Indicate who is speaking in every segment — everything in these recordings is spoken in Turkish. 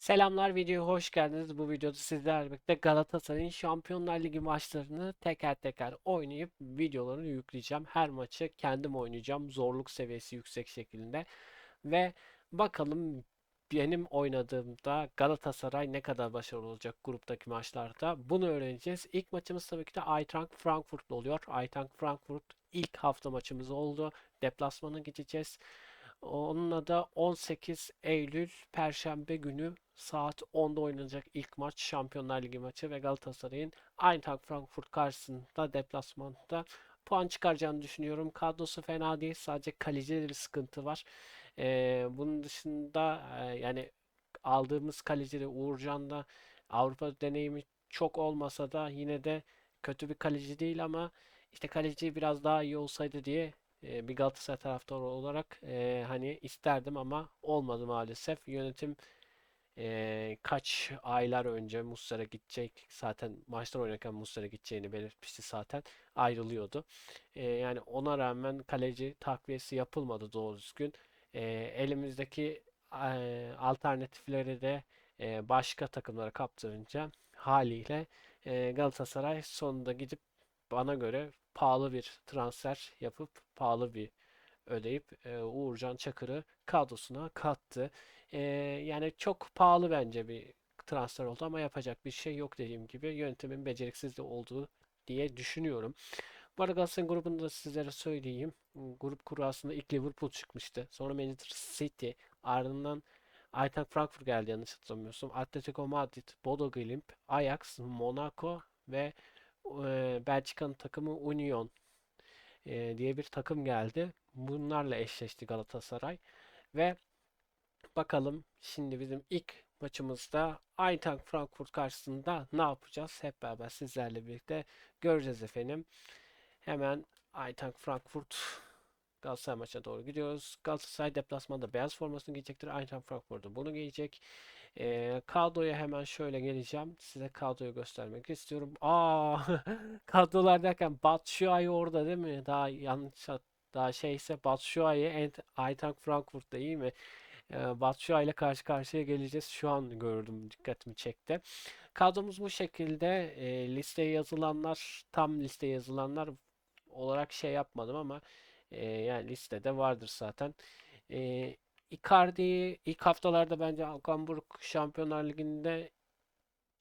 Speaker 1: Selamlar, videoya hoş geldiniz. Bu videoda sizlerle birlikte Galatasaray'ın Şampiyonlar Ligi maçlarını teker teker oynayıp videolarını yükleyeceğim. Her maçı kendim oynayacağım. Zorluk seviyesi yüksek şekilde. Ve bakalım benim oynadığımda Galatasaray ne kadar başarılı olacak gruptaki maçlarda. Bunu öğreneceğiz. İlk maçımız tabii ki de Eintracht Frankfurt'la oluyor. Eintracht Frankfurt ilk hafta maçımız oldu. Deplasmana gideceğiz. Onunla da 18 Eylül Perşembe günü saat 10'da oynanacak ilk maç Şampiyonlar Ligi maçı ve Galatasaray'ın Eintracht Frankfurt karşısında deplasmanda puan çıkaracağını düşünüyorum. Kadrosu fena değil. Sadece kalecide bir sıkıntı var. Bunun dışında yani aldığımız kaleci de Uğurcan da Avrupa deneyimi çok olmasa da yine de kötü bir kaleci değil ama işte kaleci biraz daha iyi olsaydı diye bir Galatasaray taraftarı olarak hani isterdim ama olmadı maalesef. Yönetim kaç aylar önce Muslera gidecek, zaten maçlar oynarken Muslera gideceğini belirtmişti, zaten ayrılıyordu. Yani ona rağmen kaleci takviyesi yapılmadı doğru düzgün. Elimizdeki alternatifleri de başka takımlara kaptırınca haliyle Galatasaray sonunda gidip bana göre pahalı bir transfer yapıp pahalı bir ödeyip Uğurcan Çakır'ı kadrosuna kattı. Yani çok pahalı bence bir transfer oldu ama yapacak bir şey yok, dediğim gibi yönetimin beceriksizliği olduğu diye düşünüyorum. Bu arada Galatasaray'ın grubunu da sizlere söyleyeyim. Grup kurasında ilk Liverpool çıkmıştı. Sonra Manchester City, ardından Eintracht Frankfurt geldi yanlış hatırlamıyorsam. Atletico Madrid, Bodo Glimt, Ajax, Monaco ve Belçika'nın takımı Union diye bir takım geldi. Bunlarla eşleşti Galatasaray ve bakalım şimdi bizim ilk maçımızda Eintracht Frankfurt karşısında ne yapacağız? Hep beraber sizlerle birlikte göreceğiz efendim. Hemen Eintracht Frankfurt Galatasaray maçına doğru gidiyoruz. Galatasaray deplasmanda beyaz formasını giyecektir. Eintracht Frankfurt'da bunu giyecek. Kadroya hemen şöyle geleceğim. Size kadroyu göstermek istiyorum. Kadrolar derken Batshuayi orada değil mi? Daha şeyse Batshuayi Eintracht Frankfurt'ta, iyi mi? Batshuayi ile karşı karşıya geleceğiz. Şu an gördüm, dikkatimi çekti. Kadromuz bu şekilde. Listeye yazılanlar, tam listeye yazılanlar olarak şey yapmadım ama yani listede vardır zaten. E, Icardi ilk haftalarda bence Hamburg Şampiyonlar Ligi'nde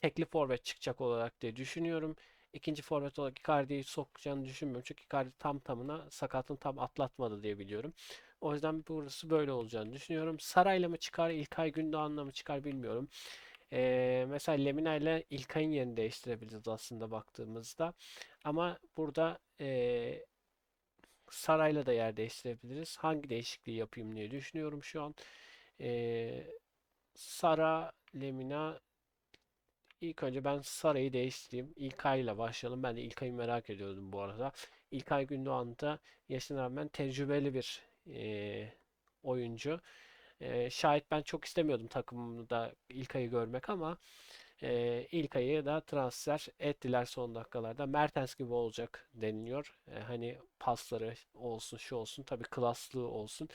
Speaker 1: tekli forvet çıkacak olarak diye düşünüyorum. İkinci forvet olarak Icardi'yi sokacağını düşünmüyorum. Çünkü Icardi tam tamına sakatını tam atlatmadı diye biliyorum. O yüzden burası böyle olacağını düşünüyorum. Sarayla mı çıkar, İlkay Gündoğan'la mı çıkar bilmiyorum. Mesela Lemina ile İlkay'ın yerini değiştirebiliriz aslında baktığımızda. Ama burada Saray'la da yer değiştirebiliriz. Hangi değişikliği yapayım diye düşünüyorum şu an. Ee, Sara, Lemina. İlk önce ben Saray'ı değiştireyim. İlkay ile başlayalım. Ben de İlkay'ı merak ediyordum bu arada. İlkay Gündoğan da yaşına rağmen tecrübeli bir oyuncu. Şayet ben çok istemiyordum takımımda İlkay'ı görmek ama İlkay'ı da transfer ettiler son dakikalarda. Mertens gibi olacak deniliyor. Hani pasları olsun, şu olsun, tabii klaslığı olsun.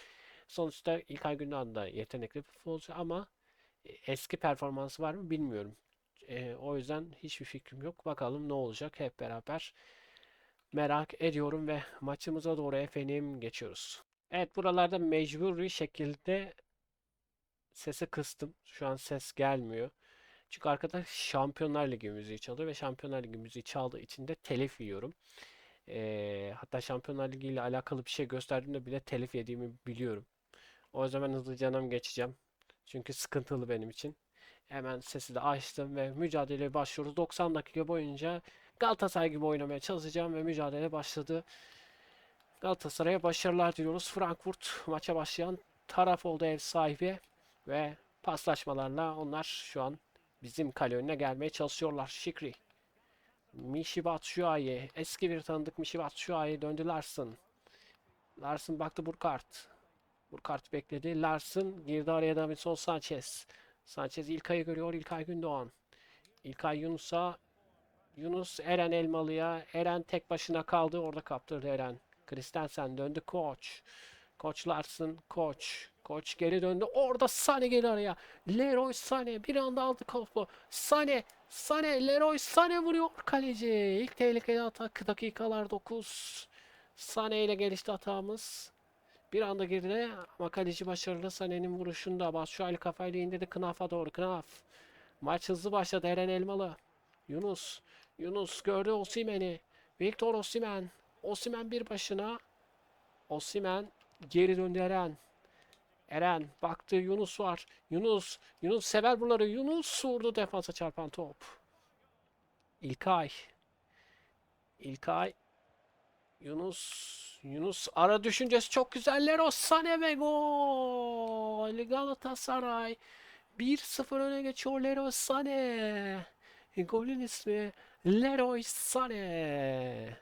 Speaker 1: Sonuçta İlkay Gündoğan da yetenekli bir futbolcu ama eski performansı var mı bilmiyorum. O yüzden hiçbir fikrim yok. Bakalım ne olacak, hep beraber merak ediyorum ve maçımıza doğru efendim geçiyoruz. Evet, buralarda mecburi şekilde sesi kıstım. Şu an ses gelmiyor. Çünkü arkada Şampiyonlar Ligi müziği çalıyor ve Şampiyonlar Ligi müziği çaldığı için de telif yiyorum. Hatta Şampiyonlar Ligi ile alakalı bir şey gösterdiğimde bile telif yediğimi biliyorum. O yüzden ben hızlıca geçeceğim. Çünkü sıkıntılı benim için. Hemen sesi de açtım ve mücadeleye başlıyoruz. 90 dakika boyunca Galatasaray gibi oynamaya çalışacağım ve mücadele başladı. Galatasaray'a başarılar diliyoruz. Frankfurt maça başlayan taraf oldu, ev sahibi ve paslaşmalarla onlar şu an bizim kale önüne gelmeye çalışıyorlar. Şikri, Michy Batshuayi, eski bir tanıdık Michy Batshuayi döndü Larsson. Larsson baktı Burkhardt. Burkhardt bekledi. Larsson girdi araya, Davinson Sanchez. Sanchez İlkay'ı görüyor. İlkay Gündoğan. İlkay Yunus'a. Yunus Eren Elmalı'ya. Eren tek başına kaldı. Orada kaptırdı Eren. Christensen döndü Koç. Koç Larsson. Koç. Koç geri döndü. Orada Sané geri araya. Leroy Sané bir anda aldı topu. Sané, Leroy Sané vuruyor kaleci. İlk tehlikeli atak dakikalar 9. Sané ile gelişti hatamız. Bir anda girdi ama kaleci başarılı. Sané'nin vuruşunda Batshuayi kafayla indirdi Knaf'a doğru. Knaf. Maç hızlı başladı. Eren Elmalı. Yunus. Yunus gördü Osimhen'i. Victor Osimhen. Osimhen bir başına. Osimhen geri döndü Eren. Eren baktı Yunus var. Yunus sever bunları. Yunus vurdu defansa çarpan top. İlkay. İlkay. Yunus ara düşüncesi çok güzel. Leroy Sané ve gol. Galatasaray 1-0 öne geçiyor Leroy Sané. Golün ismi Leroy Sané.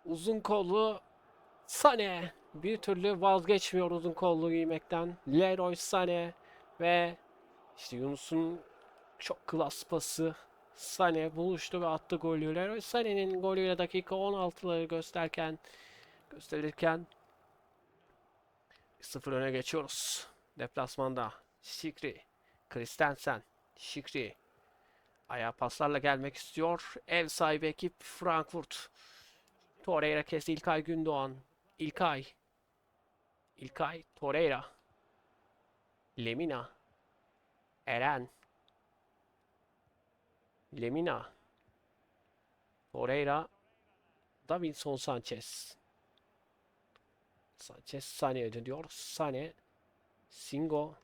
Speaker 1: Uzun kollu Sané bir türlü vazgeçmiyor uzun kollu giymekten. Leroy Sané ve işte Yunus'un çok klas pası. Sané buluştu ve attı golü. Leroy Sané'nin golüyle dakika 16'ları gösterirken 1-0 öne geçiyoruz. Deplasmanda Şikri, Christensen, Şikri ayağa paslarla gelmek istiyor. Ev sahibi ekip Frankfurt. Torreira kesti İlkay Gündoğan. İlkay, Torreira. Lemina. Eren. Lemina. Torreira. Davinson Sanchez. Sanchez Sané'ye dönüyor. Sané. Singo.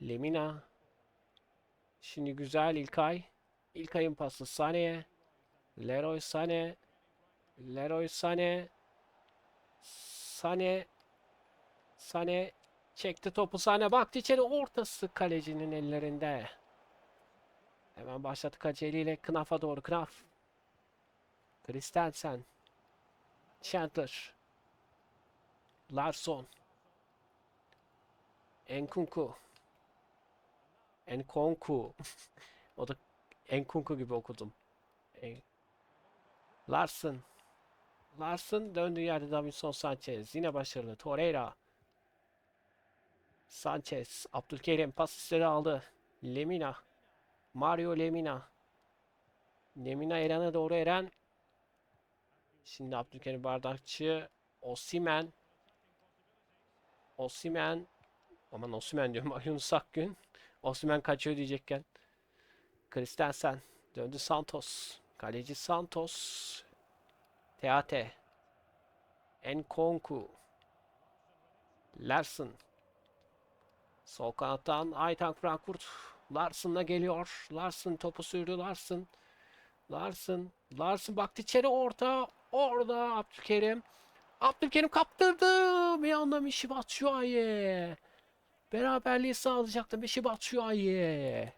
Speaker 1: Lemina. Şimdi güzel İlkay. İlkay'ın pası Sané'ye. Leroy Sané. Leroy Sané. Sané çekti topu. Sané baktı içeri. Ortası kalecinin ellerinde. Hemen başlattı aceleyle Knaf'a doğru. Knaf. Christensen. Chandler. Larsson. Enkunku. Enkonku. O da Enkunku gibi okudum. Larsson. Larsson döndüğü yerde Davinson Sanchez. Yine başarılı. Torreira. Sanchez. Abdülkerim pas istedi aldı. Lemina. Mario Lemina. Lemina Eren'e doğru Eren. Şimdi Abdülkerim Bardakçı. Osimhen. Aman Osimhen diyorum. Yunus Akgün. Osimhen kaçıyor diyecekken. Christensen. Döndü Santos. Kaleci Santos. Teate. Enkonku. Larsson. Sol kanattan Eintracht Frankfurt. Larsson'la geliyor. Larsson topu sürdü. Larsson baktı içeri orada Abdülkerim. Abdülkerim kaptırdı. Bir anda Michy Batshuayi. Beraberliği sağlayacaktı Michy Batshuayi.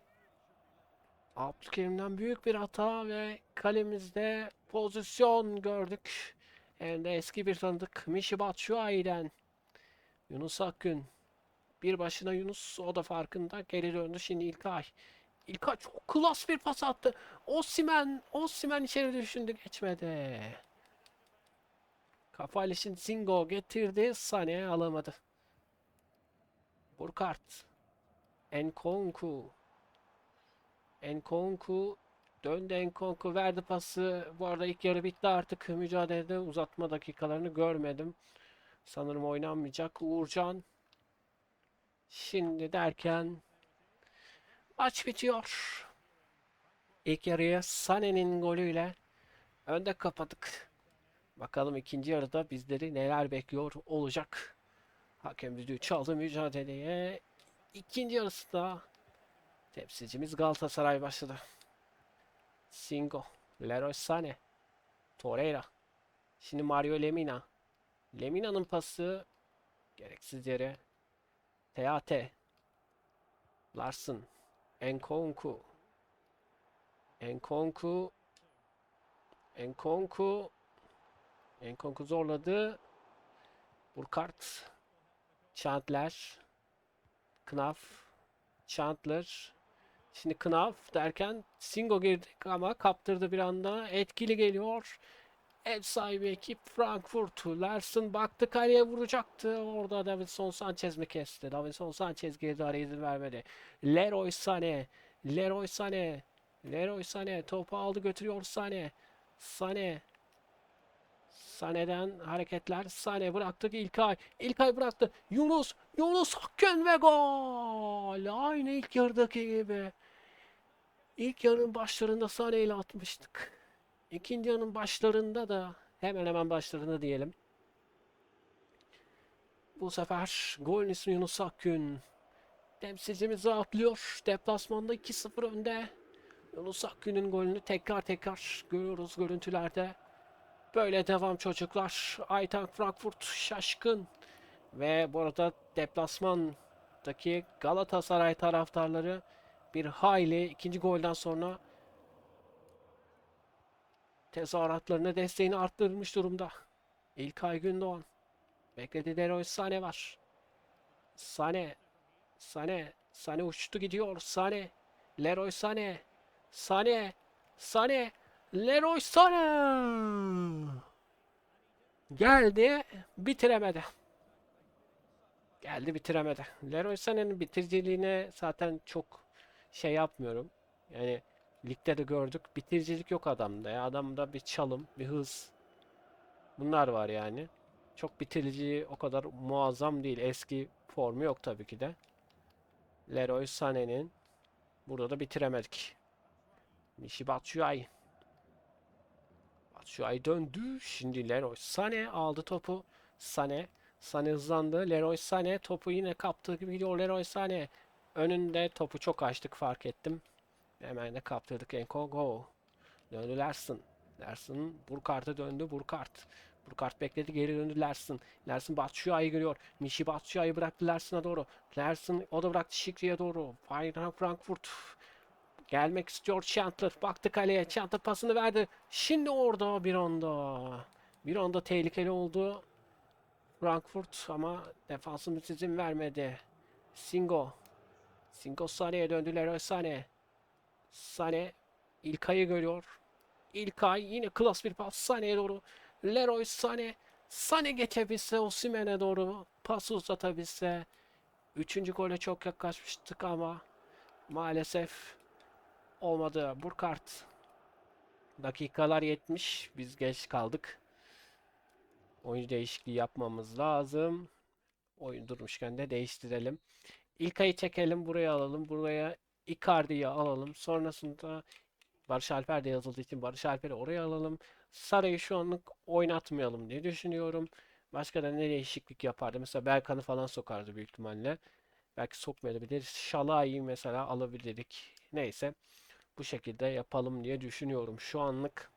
Speaker 1: Abdülkerim'den büyük bir hata ve kalemizde pozisyon gördük. Hem de eski bir tanıdık Michy Batshuayi'den. Yunus Akgün. Bir başına Yunus o da farkında. Geri döndü şimdi İlkay. İlkay çok klas bir pas attı. Osimhen içeri düşündü geçmedi. Kafayla şimdi Singo getirdi. Sané alamadı. Burkart. Enkonku döndü Enkonku verdi pası. Bu arada ilk yarı bitti artık. Mücadelede uzatma dakikalarını görmedim. Sanırım oynanmayacak. Uğurcan. Şimdi derken maç bitiyor. İlk yarıya Sané'nin golüyle önde kapadık. Bakalım ikinci yarıda bizleri neler bekliyor olacak. Hakem düdüğü çaldı mücadeleye. İkinci yarısında temsilcimiz Galatasaray başladı. Singo, Leroy Sané, Torreira. Şimdi Mario Lemina. Lemina'nın pası gereksiz yere. Teate. Larsson. Enkonku. Enkonku zorladı. Burkart. Chandler. Knaf. Chandler. Şimdi Knaf derken Singo girdi ama kaptırdı bir anda. Etkili geliyor. Ev sahibi ekip Frankfurt. Larsen baktı kaleye vuracaktı. Orada Davinson Sanchez mi kesti? Davinson Sanchez girdi, araya izin vermedi. Leroy Sané. Leroy Sané. Leroy Sané topu aldı götürüyor Sané. Sané. Sané'den hareketler. Sané bıraktı İlkay. İlkay bıraktı. Yunus. Yunus Akgün ve gol. Aynı ilk yarıdaki gibi. İlk yarının başlarında Sané ile atmıştık. İkinci yarının başlarında da hemen hemen başlarında diyelim. Bu sefer golün ismi Yunus Akgün. Temsilcimiz rahatlıyor. Deplasmanda 2-0 önde. Yunus Akgün'ün golünü tekrar tekrar görüyoruz görüntülerde. Böyle devam çocuklar. Eintracht Frankfurt şaşkın. Ve bu arada deplasmandaki Galatasaray taraftarları bir hayli ikinci golden sonra tezahüratlarına desteğini arttırmış durumda. İlkay Gündoğan. Bekledi, Leroy Sané var. Sané. Sané. Sané uçtu gidiyor. Sané. Leroy Sané. Sané. Sané. Leroy Sané. Geldi. Bitiremedi. Geldi bitiremedi. Leroy Sané'nin bitiriciliğine zaten çok şey yapmıyorum. Yani ligde de gördük. Bitiricilik yok adamda ya. Adamda bir çalım, bir hız. Bunlar var yani. Çok bitirici o kadar muazzam değil. Eski formu yok tabii ki de. Leroy Sané'nin burada da bitiremedik. Michy Batshuayi. Batshuayi döndü. Şimdi Leroy Sané aldı topu. Sané. Sané hızlandı. Leroy Sané topu yine kaptığı gibi gidiyor. Leroy Sané. Önünde topu çok açtık, fark ettim. Hemen de kaptırdık. Enkogo. Döndü Larsen. Larsen Burkart'a döndü. Burkart bekledi, geri döndü Larsen. Larsen Batshuayi görüyor. Michy Batshuayi bıraktı Larsen'a doğru. Larsen o da bıraktı Şikri'ye doğru. Eintracht Frankfurt gelmek istiyor Chandler. Baktı kaleye. Chandler pasını verdi. Şimdi orada bir anda tehlikeli oldu Frankfurt ama defansımız izin vermedi. Singo. Singo Sané'ye döndü. Leroy Sané. Sané İlkay'ı görüyor. İlkay yine klas bir pas Sané'ye doğru. Leroy Sané. Sané geçebilse, Osimhen'e doğru pas uzatabilse. Üçüncü gole çok yaklaşmıştık ama maalesef olmadı. Burkart. Dakikalar 70. Biz geç kaldık. Oyuncu değişikliği yapmamız lazım. Oyun durmuşken de değiştirelim. İlkay'ı çekelim. Buraya alalım. Buraya Icardi'yi alalım. Sonrasında Barış Alper de yazıldığı için Barış Alper'i oraya alalım. Saray'ı şu anlık oynatmayalım diye düşünüyorum. Başka da ne değişiklik yapardı? Mesela Berkan'ı falan sokardı büyük ihtimalle. Belki sokmayabilir. Şalai'yi mesela alabilirdik. Neyse. Bu şekilde yapalım diye düşünüyorum. Şu anlık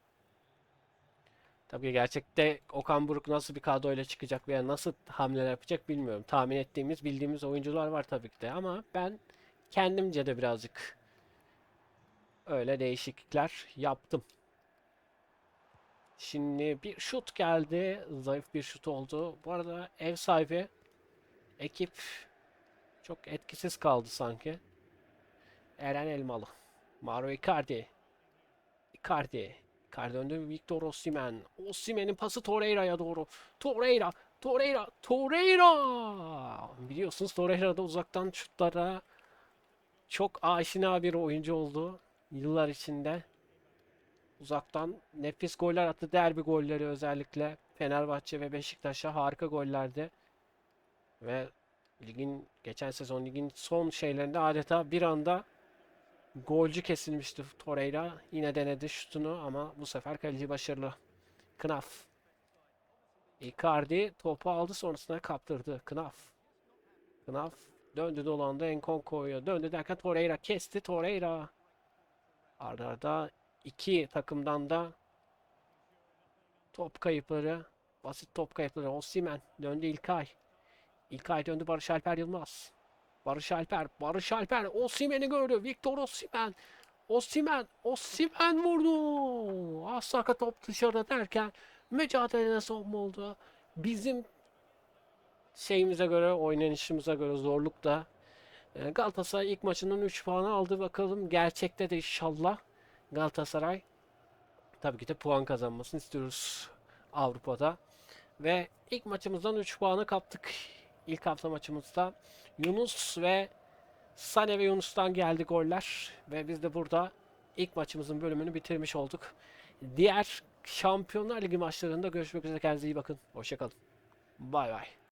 Speaker 1: tabii gerçekte Okan Buruk nasıl bir kadroyla çıkacak veya nasıl hamleler yapacak bilmiyorum. Tahmin ettiğimiz, bildiğimiz oyuncular var tabii ki de ama ben kendimce de birazcık öyle değişiklikler yaptım. Şimdi bir şut geldi. Zayıf bir şut oldu. Bu arada ev sahibi ekip çok etkisiz kaldı sanki. Eren Elmalı. Mauro Icardi. Icardi. Icardi döndü. Victor Osimhen. Osimhen'in pası Torreira'ya doğru. Torreira. Torreira. Torreira. Biliyorsunuz Torreira da uzaktan şutlara çok aşina bir oyuncu oldu. Yıllar içinde. Uzaktan nefis goller attı. Derbi golleri özellikle Fenerbahçe ve Beşiktaş'a harika gollerdi. Ve geçen sezon ligin son şeylerinde adeta bir anda golcü kesilmişti Torreira. Yine denedi şutunu ama bu sefer kaleci başarılı. Knaf. Icardi topu aldı, sonrasında kaptırdı. Knaf. Knaf döndü dolandı Enkonko'ya. Döndü derken Torreira kesti. Torreira. Arda arda iki takımdan da top kayıpları. Basit top kayıpları. Osimhen döndü İlkay. İlkay döndü Barış Alper Yılmaz. Barış Alper. Barış Alper. Osimhen'i gördü. Victor Osimhen. Osimhen. Osimhen vurdu. Az sakat top dışarıda derken mücadelede son oldu. Bizim şeyimize göre, oynanışımıza göre zorlukta. Galatasaray ilk maçından 3 puanı aldı. Bakalım gerçekte de inşallah Galatasaray tabii ki de puan kazanmasını istiyoruz. Avrupa'da. Ve ilk maçımızdan 3 puanı kaptık. İlk hafta maçımızda Yunus ve Sane ve Yunus'tan geldi goller. Ve biz de burada ilk maçımızın bölümünü bitirmiş olduk. Diğer Şampiyonlar Ligi maçlarında görüşmek üzere. Kendinize iyi bakın. Hoşçakalın. Bay bay.